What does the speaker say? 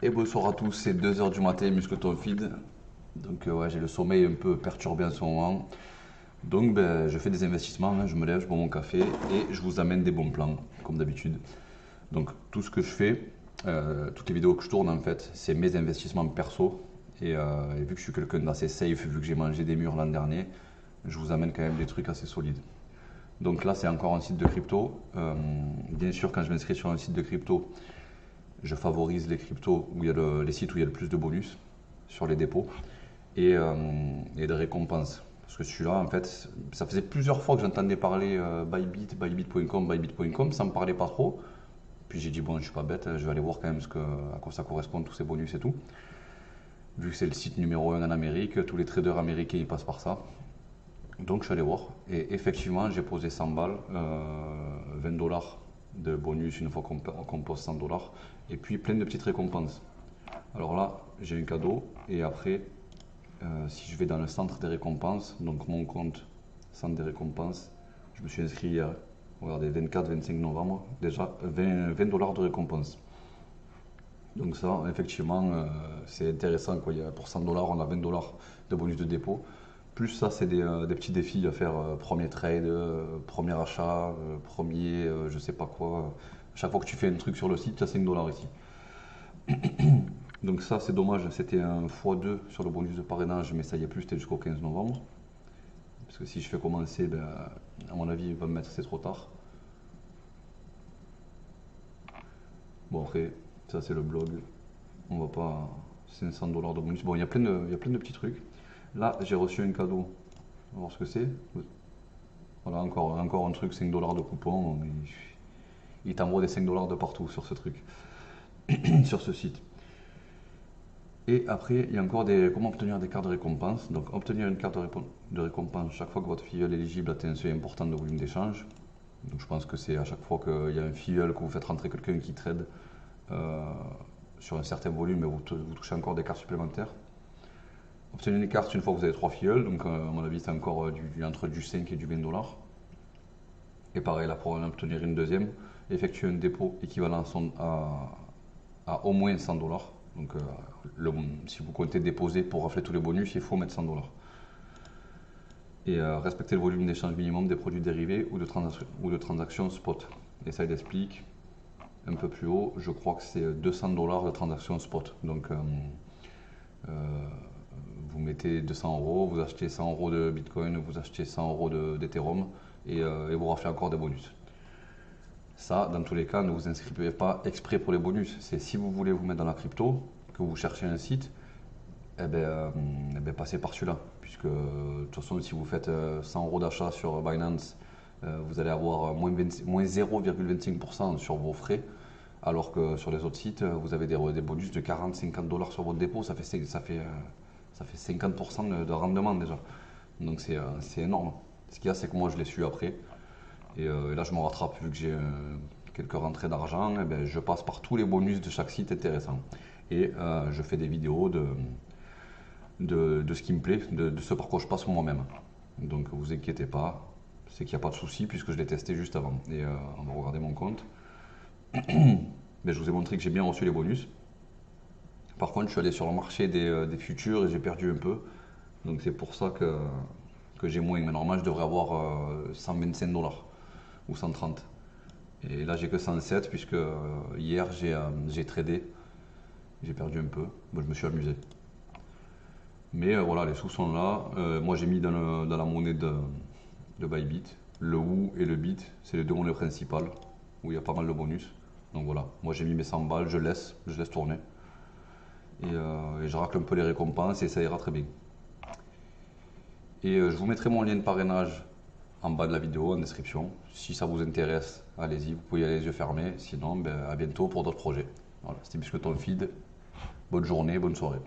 Et bonsoir à tous, c'est 2 h du matin, Muscleton Feed. Donc ouais, j'ai le sommeil un peu perturbé en ce moment. Donc ben, je fais des investissements, hein, je me lève, je bois mon café et je vous amène des bons plans, comme d'habitude. Donc tout ce que je fais, toutes les vidéos que je tourne en fait, c'est mes investissements perso. Et vu que je suis quelqu'un d'assez safe, vu que j'ai mangé des murs l'an dernier, je vous amène quand même des trucs assez solides. Donc là, c'est encore un site de crypto. Bien sûr, quand je m'inscris sur un site de crypto, je favorise les cryptos où il y a les sites où il y a le plus de bonus sur les dépôts et de récompenses. Parce que celui-là, en fait, ça faisait plusieurs fois que j'entendais parler Bybit, Bybit.com, Bybit.com, ça me parlait pas trop. Puis j'ai dit, bon, je suis pas bête, je vais aller voir quand même à quoi ça correspond, tous ces bonus et tout. Vu que c'est le site numéro 1 en Amérique, tous les traders américains ils passent par ça. Donc je suis allé voir. Et effectivement, j'ai posé 100 balles, 20 dollars de bonus une fois qu'on pose 100 dollars. Et puis plein de petites récompenses. Alors là, j'ai un cadeau. Et après, si je vais dans le centre des récompenses, donc mon compte centre des récompenses, je me suis inscrit hier. Regardez, 24-25 novembre, déjà 20 dollars de récompense. Donc ça, effectivement, c'est intéressant, quoi. Pour 100 dollars, on a 20 dollars de bonus de dépôt. Plus ça, c'est des petits défis à faire. Premier trade, premier achat, premier je sais pas quoi. Chaque fois que tu fais un truc sur le site, tu as 5 dollars ici. Donc ça, c'est dommage. C'était un x2 sur le bonus de parrainage, mais ça y est plus, c'était jusqu'au 15 novembre. Parce que si je fais commencer, ben, à mon avis, il va me mettre c'est trop tard. Bon, après, ça c'est le blog. On va pas. 500 dollars de bonus. Bon, il y a plein de petits trucs. Là, j'ai reçu un cadeau. On va voir ce que c'est. Voilà, encore un truc, 5 dollars de coupon. Il t'envoie des 5 dollars de partout sur ce truc, sur ce site. Et après, il y a encore comment obtenir des cartes de récompense. Donc, obtenir une carte de récompense chaque fois que votre filleul éligible atteint un seuil important de volume d'échange. Donc, je pense que c'est à chaque fois qu'il y a un filleul que vous faites rentrer quelqu'un qui trade euh, sur un certain volume, et vous touchez encore des cartes supplémentaires. Obtenir une carte une fois que vous avez 3 filleuls, donc à mon avis c'est encore entre du 5 et du 20 dollars. Et pareil, là pour en obtenir une deuxième, effectuer un dépôt équivalent à au moins 100 dollars. Donc si vous comptez déposer pour rafler tous les bonus, il faut mettre 100 dollars. Et respecter le volume d'échange minimum des produits dérivés ou de transactions spot. Et ça il explique un peu plus haut, je crois que c'est 200 dollars de transactions spot. Donc vous mettez 200 euros, vous achetez 100 euros de Bitcoin, vous achetez 100 euros d'Ethereum et vous raflez encore des bonus. Ça, dans tous les cas, ne vous inscrivez pas exprès pour les bonus. C'est si vous voulez vous mettre dans la crypto, que vous cherchez un site, passez par celui-là. Puisque de toute façon, si vous faites 100 euros d'achat sur Binance, vous allez avoir moins 0,25% sur vos frais. Alors que sur les autres sites, vous avez des bonus de 40-50 dollars sur votre dépôt, ça fait 50% de rendement déjà. Donc c'est énorme. Ce qu'il y a, c'est que moi je l'ai su après. Et là, je me rattrape vu que j'ai quelques rentrées d'argent. Et ben, je passe par tous les bonus de chaque site intéressant. Et je fais des vidéos de ce qui me plaît, de ce par quoi je passe moi-même. Donc vous inquiétez pas, c'est qu'il n'y a pas de souci puisque je l'ai testé juste avant. Et on va regarder mon compte. Mais je vous ai montré que j'ai bien reçu les bonus. Par contre, je suis allé sur le marché des futurs et j'ai perdu un peu. Donc c'est pour ça que j'ai moins. Mais normalement, je devrais avoir 125 dollars ou 130. Et là, j'ai que 107 puisque hier, j'ai tradé. J'ai perdu un peu. Bon, je me suis amusé. Mais voilà, les sous sont là. Moi, j'ai mis dans la monnaie de Bybit. Le WU et le BIT, c'est les deux monnaies principales où il y a pas mal de bonus. Donc voilà, moi j'ai mis mes 100 balles, je laisse tourner. Et je racle un peu les récompenses et ça ira très bien. Et je vous mettrai mon lien de parrainage en bas de la vidéo, en description. Si ça vous intéresse, allez-y, vous pouvez y aller les yeux fermés. Sinon, ben, à bientôt pour d'autres projets. Voilà, c'était Muscleton Feed. Bonne journée, bonne soirée.